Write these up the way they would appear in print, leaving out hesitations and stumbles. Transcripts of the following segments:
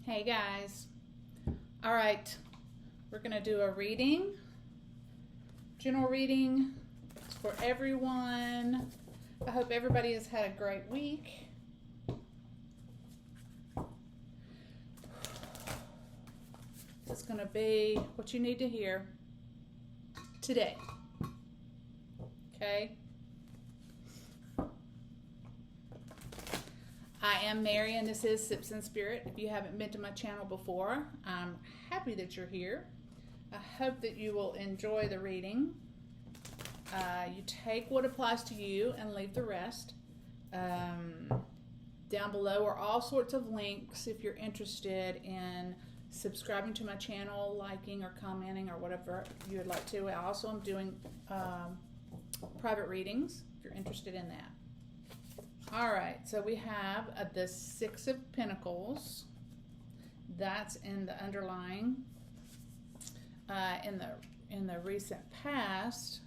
Hey guys. All right, we're going to do a reading, general reading. It's for everyone. I hope everybody has had a great week. This is going to be what you need to hear today. Okay? I am Mary, and this is Sips and Spirit. If you haven't been to my channel before, I'm happy that you're here. I hope that you will enjoy the reading. You take what applies to you and leave the rest. Down below are all sorts of links if you're interested in subscribing to my channel, liking or commenting or whatever you would like to. I also am doing private readings if you're interested in that. All right, so we have the Six of Pentacles. That's in the underlying. In the recent past,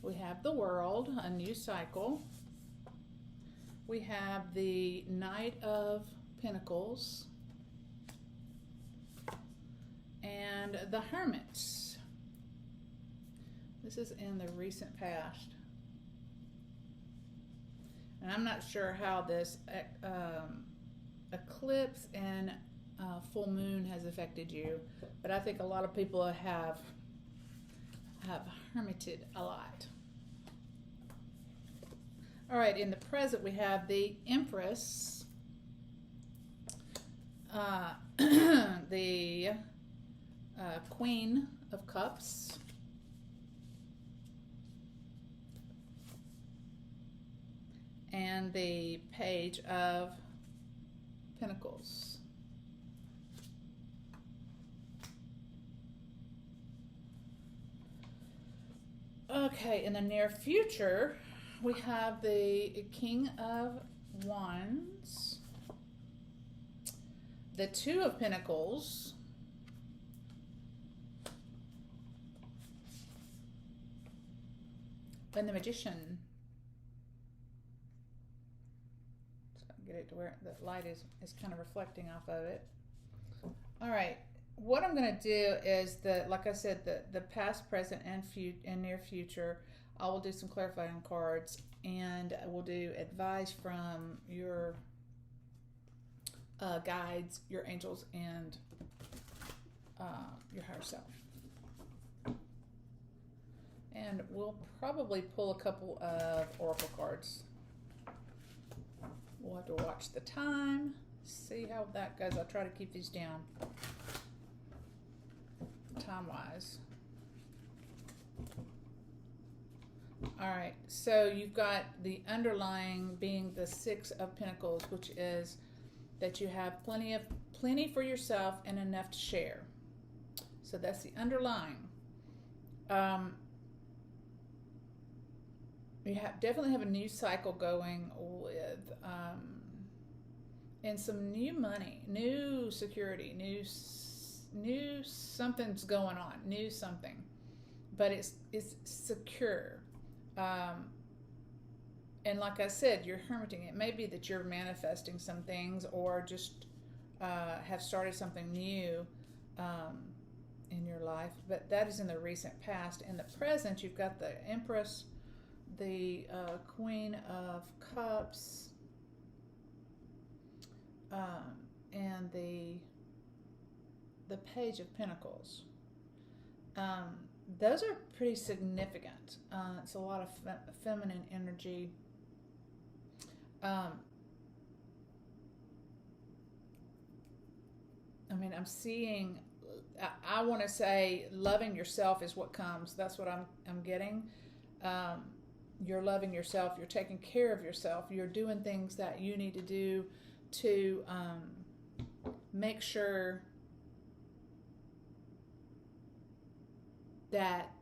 we have the World, a new cycle. We have the Knight of Pentacles and the Hermit. This is in the recent past. And I'm not sure how this eclipse and full moon has affected you, but I think a lot of people have hermited a lot. All right, in the present we have the Empress, the Queen of Cups, and the Page of Pentacles. Okay, in the near future, we have the King of Wands, the Two of Pentacles, and the Magician. Get it to where the light is kind of reflecting off of it. All right, what I'm going to do is like I said, the past, present, and near future. I will do some clarifying cards, and we'll do advice from your guides, your angels, and your higher self. And we'll probably pull a couple of oracle cards. We'll have to watch the time, see how that goes. I'll try to keep these down time-wise. All right, so you've got the underlying being the Six of Pentacles, which is that you have plenty for yourself and enough to share. So that's the underlying. You definitely have a new cycle going with, and some new money, new security, new something's going on, new something, but it's secure. And like I said, you're hermiting. It may be that you're manifesting some things, or just have started something new in your life. But that is in the recent past. In the present, you've got the Empress, the Queen of Cups, and the Page of Pentacles. Those are pretty significant. It's a lot of feminine energy. I mean, I'm seeing, I want to say loving yourself is what comes. That's what I'm getting. You're loving yourself. You're taking care of yourself. You're doing things that you need to do to make sure that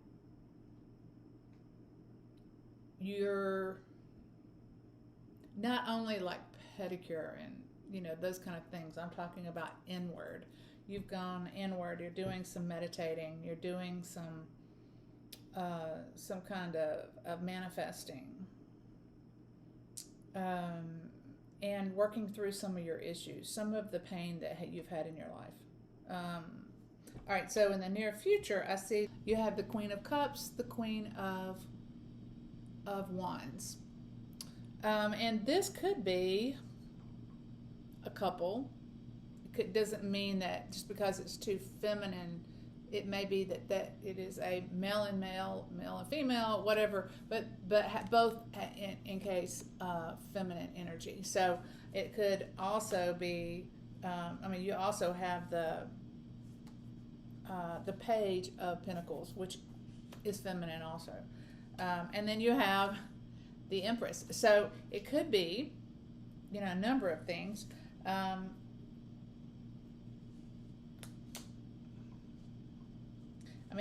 you're not only like pedicure and those kind of things. I'm talking about inward. You've gone inward. You're doing some meditating. You're doing some kind of manifesting. And and working through some of your issues, some of the pain that you've had in your life. All right, so in the near future, I see you have the Queen of Cups, the Queen of Wands. And this could be a couple. It doesn't mean that just because it's too feminine, it may be that it is a male and female, whatever, but both in case feminine energy. So it could also be, you also have the Page of Pentacles, which is feminine also. And then you have the Empress. So it could be, a number of things.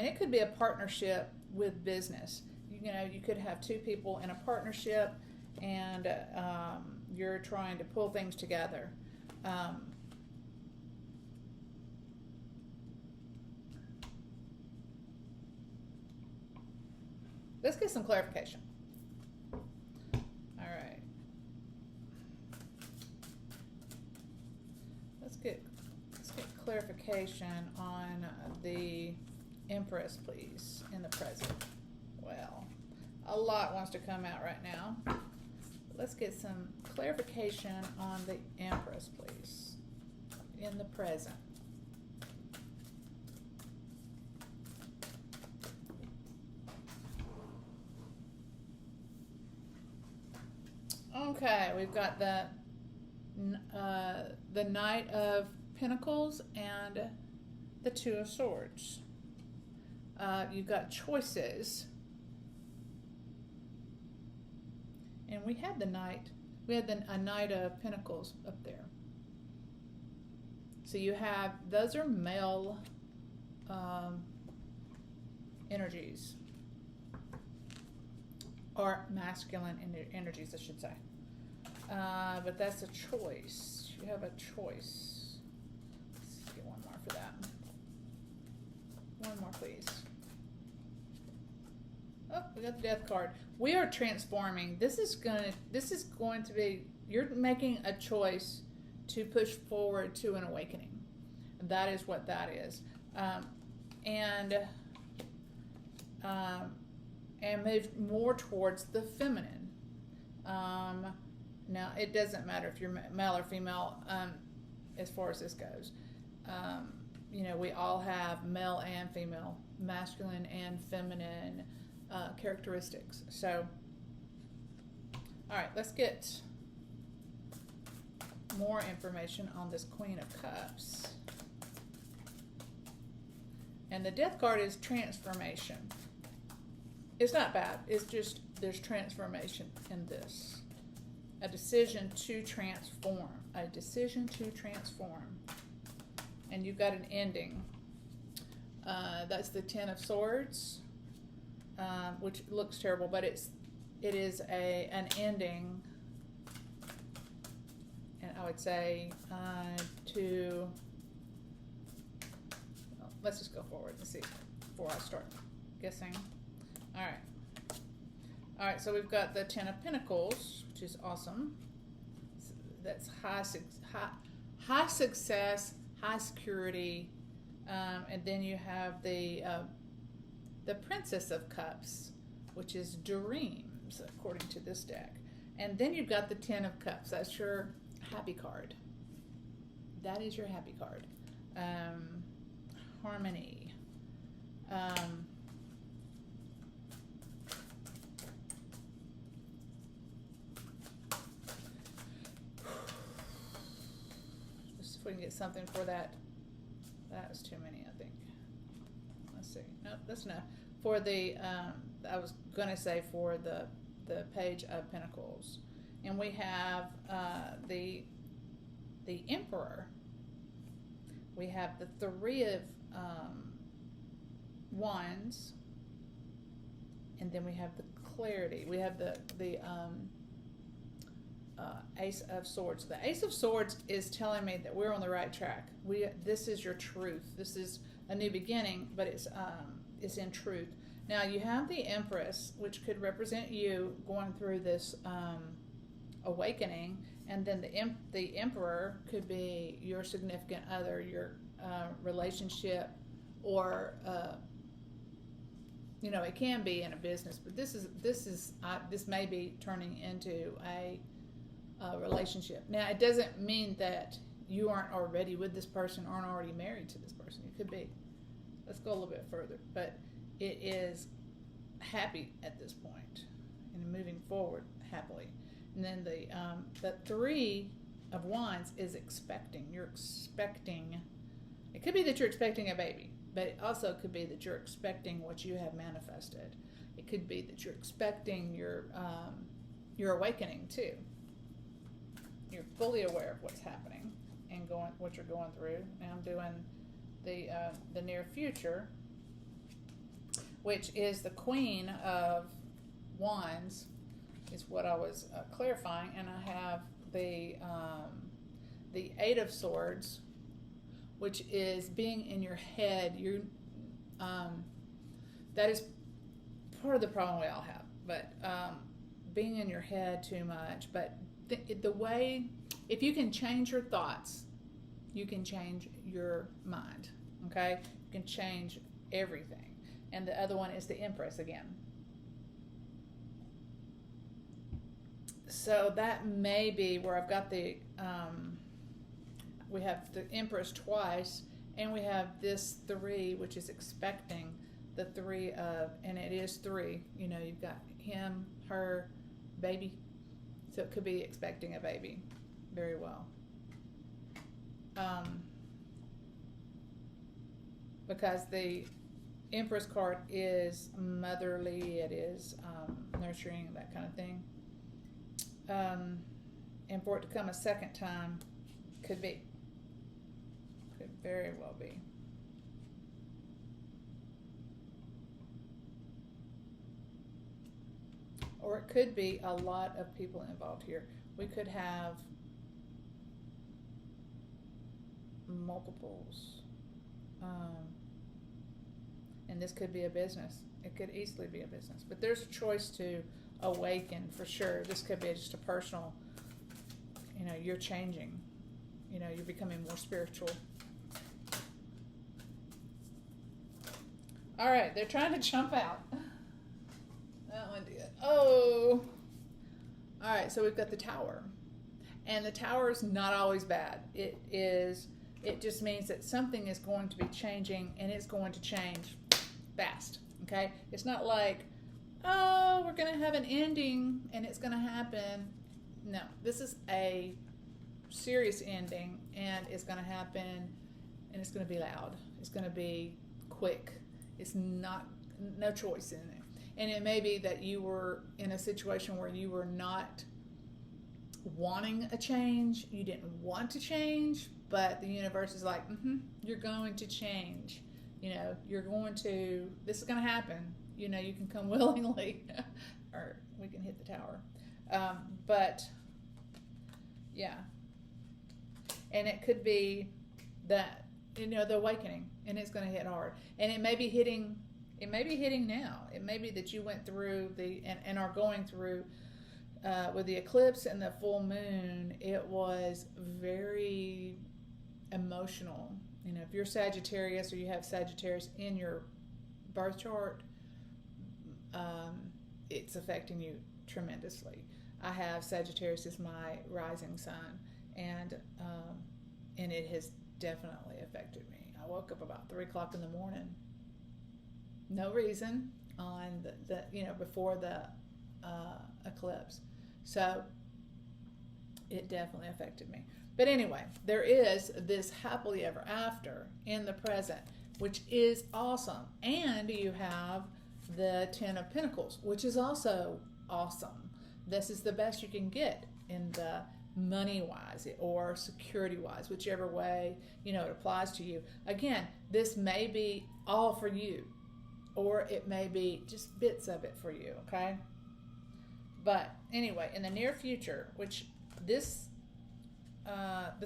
It could be a partnership with business. You could have two people in a partnership, and you're trying to pull things together. Let's get some clarification. All right. Let's get clarification on the Empress, please, in the present. Well, a lot wants to come out right now. Let's get some clarification on the Empress, please, in the present. Okay, we've got the Knight of Pentacles and the Two of Swords. You've got choices. And we had the Knight. We had a Knight of Pentacles up there. So you have, those are male energies. Or masculine energies, I should say. But that's a choice. You have a choice. Let's get one more for that. One more, please. Oh, we got the Death card. We are transforming. This is going to be, you're making a choice to push forward to an awakening. That is what that is. And move more towards the feminine. Now, it doesn't matter if you're male or female as far as this goes. We all have male and female, masculine and feminine characteristics. So, all right, let's get more information on this Queen of Cups. And the Death card is transformation. It's not bad. It's just there's transformation in this. A decision to transform. A decision to transform. And you've got an ending. That's the Ten of Swords, which looks terrible, but it is an ending. And I would say let's just go forward and see before I start guessing. All right, so we've got the Ten of Pentacles, which is awesome. That's high success, high security, and then you have the Princess of Cups, which is dreams, according to this deck. And then you've got the Ten of Cups. That's your happy card. That is your happy card. Harmony. Just if we can get something for that. That was too many, I think. Let's see. No, that's enough. For the, I was going to say for the Page of Pentacles. And we have the Emperor. We have the Three of Wands, and then we have the Clarity. We have the Ace of Swords. The Ace of Swords is telling me that we're on the right track. This is your truth. This is a new beginning, but it's in truth. Now you have the Empress, which could represent you going through this awakening, And then the Emperor could be your significant other, your relationship, or it can be in a business. But this may be turning into a relationship. Now, it doesn't mean that you aren't already with this person, aren't already married to this person. It could be. Let's go a little bit further. But it is happy at this point and moving forward happily. And then the Three of Wands is expecting. You're expecting. It could be that you're expecting a baby, but it also could be that you're expecting what you have manifested. It could be that you're expecting your awakening too. You're fully aware of what's happening and what you're going through. Now I'm doing the near future, which is the Queen of Wands, is what I was clarifying, and I have the Eight of Swords, which is being in your head. That is part of the problem we all have, but being in your head too much. But the way, if you can change your thoughts, you can change your mind. Okay, you can change everything. And the other one is the Empress again. So that may be where I've got we have the Empress twice, and we have this Three, which is expecting the Three of, and it is three. You've got him, her, baby. So it could be expecting a baby, very well. Because the Empress card is motherly, it is nurturing, that kind of thing. And for it to come a second time, could very well be. Or it could be a lot of people involved here. We could have multiples. And this could be a business. It could easily be a business. But there's a choice to awaken for sure. This could be just a personal, you're changing. You're becoming more spiritual. All right, they're trying to jump out. That one did. Oh. All right, so we've got the Tower. And the Tower is not always bad. It just means that something is going to be changing, and it's going to change fast. Okay? It's not like, oh, we're going to have an ending and it's going to happen. No, this is a serious ending, and it's going to happen, and it's going to be loud. It's going to be quick. It's no choice in it. And it may be that you were in a situation where you were not wanting a change. You didn't want to change, but the universe is like, you're going to change. This is going to happen. You can come willingly, or we can hit the Tower. But, yeah. And it could be that, the awakening, and it's going to hit hard. And it may be hitting now. It may be that you went through and are going through, with the eclipse and the full moon, it was very emotional. If you're Sagittarius or you have Sagittarius in your birth chart, it's affecting you tremendously. I have Sagittarius as my rising sun, and it has definitely affected me. I woke up about 3 o'clock in the morning, no reason, on the before the eclipse. So it definitely affected me. But anyway, there is this happily ever after in the present, which is awesome. And you have the Ten of Pentacles, which is also awesome. This is the best you can get in the money-wise or security-wise, whichever way, it applies to you. Again, this may be all for you, or it may be just bits of it for you, okay? But anyway, in the near future, which this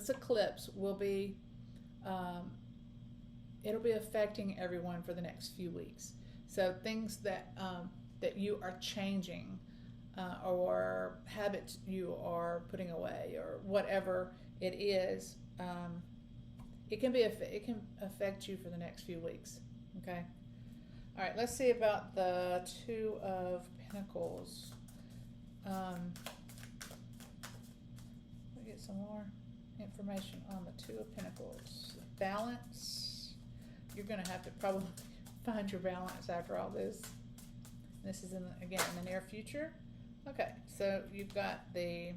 eclipse will be, it'll be affecting everyone for the next few weeks. So things that you are changing, or habits you are putting away, or whatever it is. It can affect you for the next few weeks. Okay. All right. Let's see about the Two of Pentacles. Let me get some more information on the Two of Pentacles. Balance. You're going to have to probably find your balance after all this. This is again in the near future. Okay, so you've got the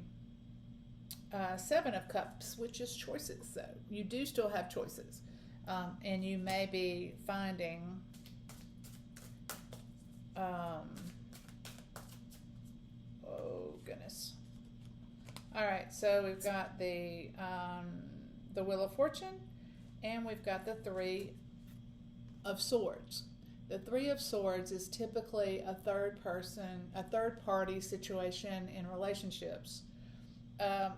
Seven of Cups, which is choices. So you do still have choices, and you may be finding oh goodness. All right, so we've got the Wheel of Fortune, and we've got the Three of Swords. The Three of Swords is typically a third party situation in relationships.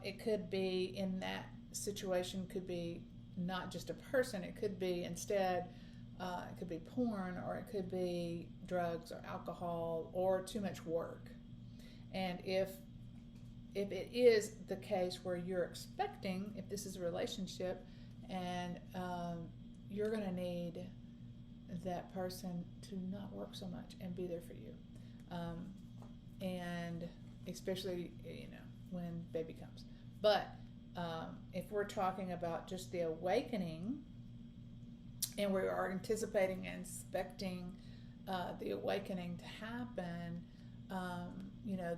It could be in that situation, could be not just a person, it could be instead, it could be porn, or it could be drugs or alcohol or too much work. And if it is the case where you're expecting, if this is a relationship, and you're going to need that person to not work so much and be there for you, and especially when baby comes. But if we're talking about just the awakening, and we are anticipating and expecting the awakening to happen,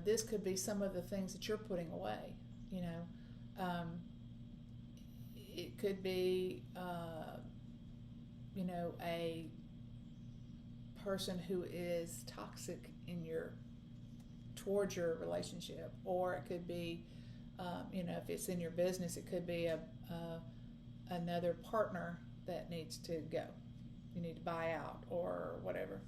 this could be some of the things that you're putting away. It could be a person who is toxic towards your relationship, or it could be if it's in your business, it could be another partner that needs to go. You need to buy out or whatever.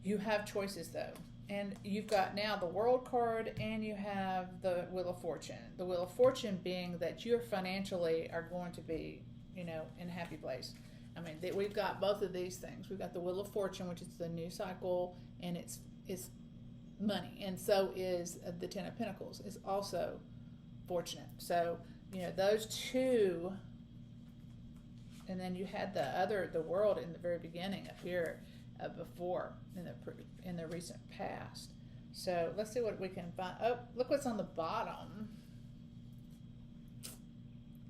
You have choices though, and you've got now the World card, and you have the Wheel of Fortune. The Wheel of Fortune being that you financially are going to be in a happy place. I mean, we've got both of these things. We've got the Wheel of Fortune, which is the new cycle, and it's money, and so is the Ten of Pentacles is also fortunate. So those two, and then you had the World in the very beginning up here, before in the recent past. So let's see what we can find. Oh, look what's on the bottom.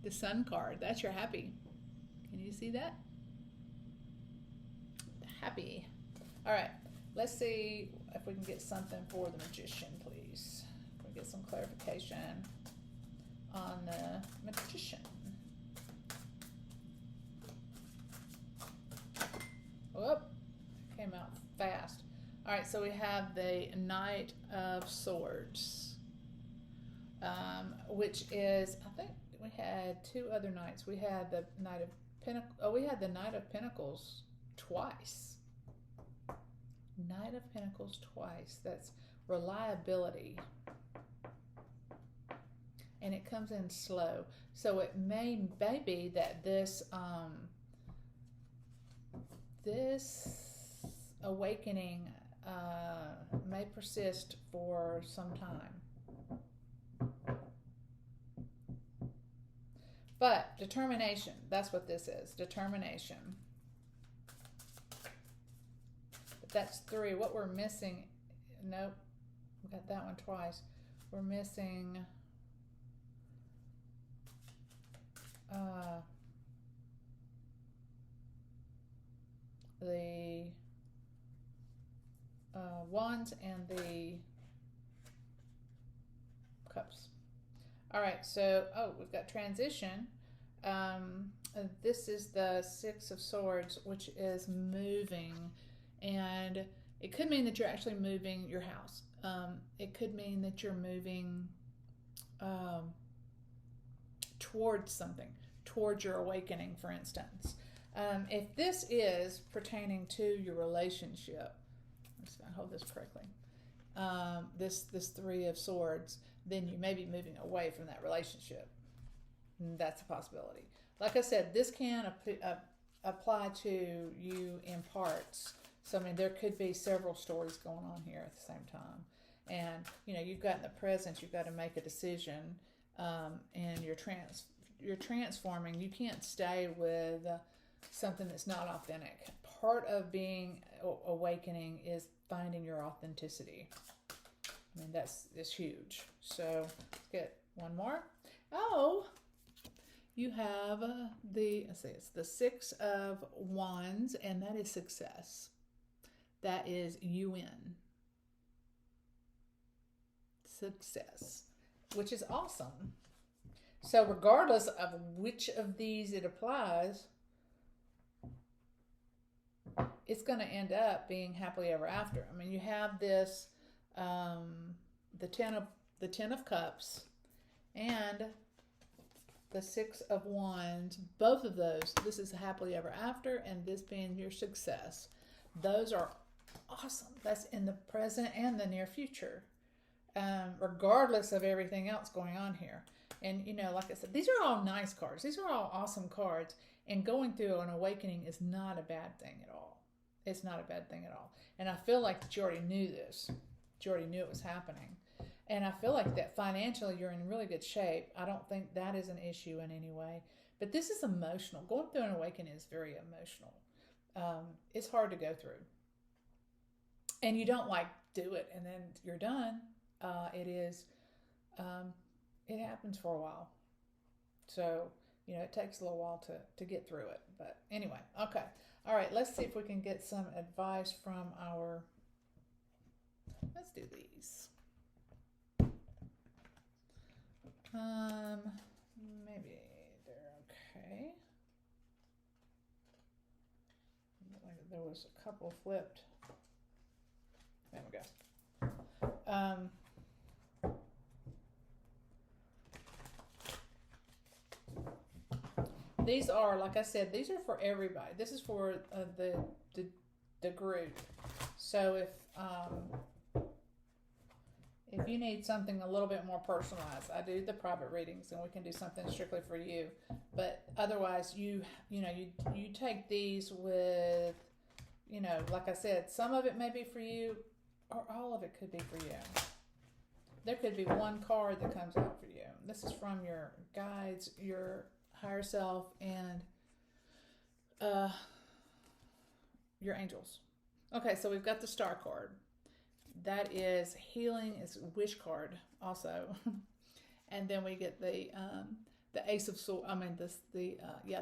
The Sun card. That's your happy. Can you see that? The happy. All right. Let's see if we can get something for the Magician, please. Can we get some clarification on the Magician? Whoop. Came out fast. All right, so we have the Knight of Swords, which is, I think we had two other knights. We had the Knight of Pentacles. Oh, we had the Knight of Pentacles twice. Knight of Pentacles twice. That's reliability, and it comes in slow. So it may be that this awakening may persist for some time. But determination, that's what this is, determination. But that's three. What we're missing, nope, we got that one twice. We're missing the Wands and the Cups. All right, so, we've got transition. This is the Six of Swords, which is moving, and it could mean that you're actually moving your house. It could mean that you're moving towards something, towards your awakening, for instance. If this is pertaining to your relationship, I'm just going to hold this correctly, this Three of Swords, then you may be moving away from that relationship. That's a possibility. Like I said, this can apply to you in parts. So, I mean, there could be several stories going on here at the same time. And, you know, you've got in the present, you've got to make a decision, and you're transforming. You can't stay with something that's not authentic. Part of being awakening is finding your authenticity. I mean, that's huge. So, let's get one more. Oh, you have let's see, it's the Six of Wands, and that is success. That is UN. Success, which is awesome. So regardless of which of these it applies, it's going to end up being happily ever after. I mean, you have this, the Ten of Cups, and the Six of Wands. Both of those, this is happily ever after, and this being your success. Those are awesome. That's in the present and the near future, regardless of everything else going on here. And, you know, like I said, these are all nice cards. These are all awesome cards. And going through an awakening is not a bad thing at all. It's not a bad thing at all. And I feel like that you already knew this. You already knew it was happening. And I feel like that financially you're in really good shape. I don't think that is an issue in any way. But this is emotional. Going through an awakening is very emotional. It's hard to go through. And you don't like do it and then you're done. It happens for a while. So, you know, it takes a little while to get through it. But anyway, okay. All right, let's see if we can get some advice from let's do these. Maybe they're okay. There was a couple flipped. There we go. These are, like I said, these are for everybody. This is for the group. So if you need something a little bit more personalized, I do the private readings, and we can do something strictly for you. But otherwise, you take these with, you know, like I said, some of it may be for you, or all of it could be for you. There could be one card that comes out for you. This is from your guides, your higher self, and your angels. Okay, so we've got the Star card. That is healing. It's a wish card also. And then we get the Ace of Swords. I mean, the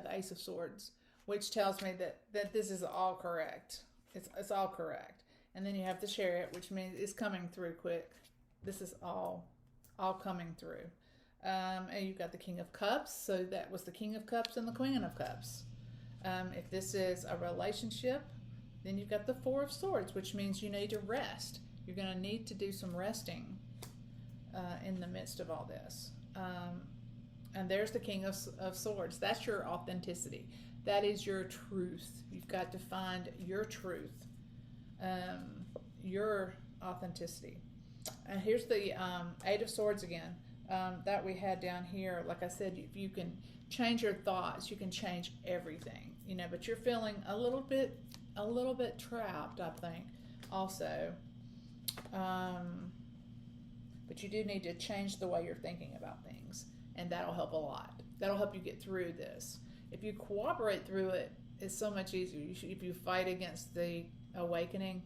Ace of Swords, which tells me that this is all correct. It's all correct. And then you have the Chariot, which means it's coming through quick. This is all coming through. And you've got the King of Cups. So that was the King of Cups and the Queen of Cups. If this is a relationship, then you've got the Four of Swords, which means you need to rest. You're going to need to do some resting in the midst of all this. And there's the King of Swords. That's your authenticity. That is your truth. You've got to find your truth, your authenticity. And here's the Eight of Swords again. That we had down here. Like I said, if you can change your thoughts, you can change everything. You know, but you're feeling a little bit trapped, I think, also. But you do need to change the way you're thinking about things, and that'll help a lot. That'll help you get through this. If you cooperate through it, it's so much easier. If you fight against the awakening,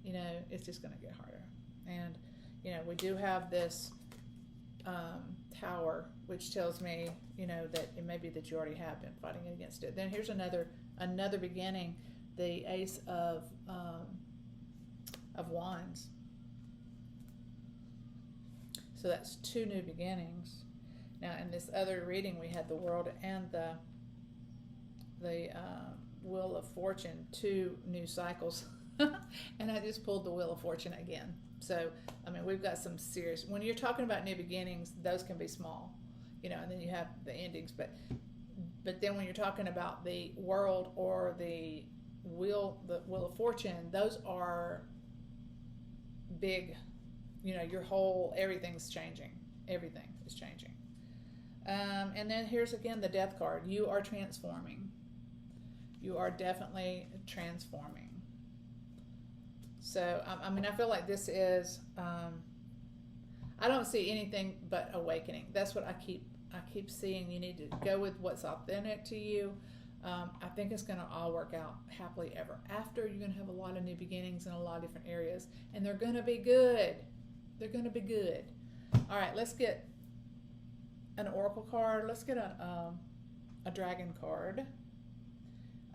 you know, it's just going to get harder. And, you know, we do have this Tower, which tells me, you know, that it may be that you already have been fighting against it. Then here's another beginning, the Ace of Wands. So that's two new beginnings. Now, in this other reading, we had the World and the Wheel of Fortune, two new cycles. And I just pulled the Wheel of Fortune again. So, I mean, we've got some serious, when you're talking about new beginnings, those can be small, you know, and then you have the endings. But then when you're talking about the World or the Wheel of Fortune, those are big, you know, everything's changing. Everything is changing. And then here's again the Death card. You are transforming. You are definitely transforming. So, I mean, I feel like this is, I don't see anything but awakening. That's what I keep seeing. You need to go with what's authentic to you. I think it's going to all work out happily ever after. You're going to have a lot of new beginnings in a lot of different areas, and they're going to be good. They're going to be good. All right, let's get an oracle card. Let's get a dragon card.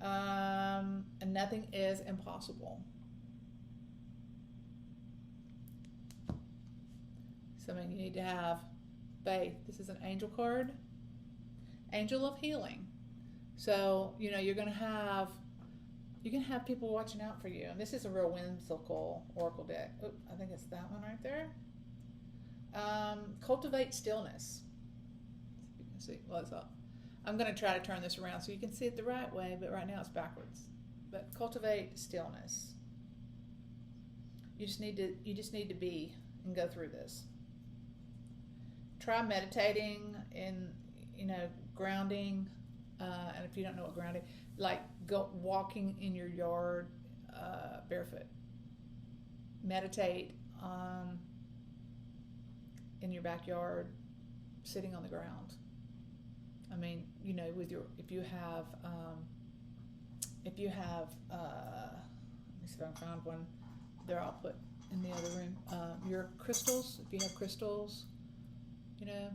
And nothing is impossible. So, I mean, you need to have faith. This is an angel card. Angel of healing. So, you know, you're going to have people watching out for you. And this is a real whimsical oracle deck. Oop, I think it's that one right there. Cultivate stillness. You can see what's up. I'm going to try to turn this around so you can see it the right way, but right now it's backwards. But cultivate stillness. You just need to be and go through this. Try meditating and, you know, grounding. And if you don't know what grounding, like go walking in your yard barefoot. Meditate in your backyard, sitting on the ground. I mean, you know, with your if you have let me see if I can find one. There, I'll put in the other room. Your crystals. If you have crystals, you know,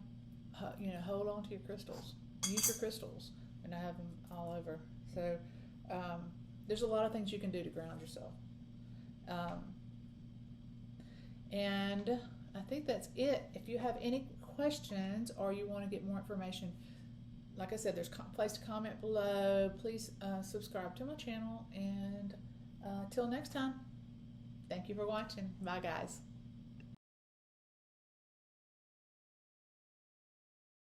hold on to your crystals. Use your crystals. And I have them all over. So there's a lot of things you can do to ground yourself. And I think that's it. If you have any questions or you want to get more information, like I said, there's a place to comment below. Please subscribe to my channel. And till next time, thank you for watching. Bye, guys.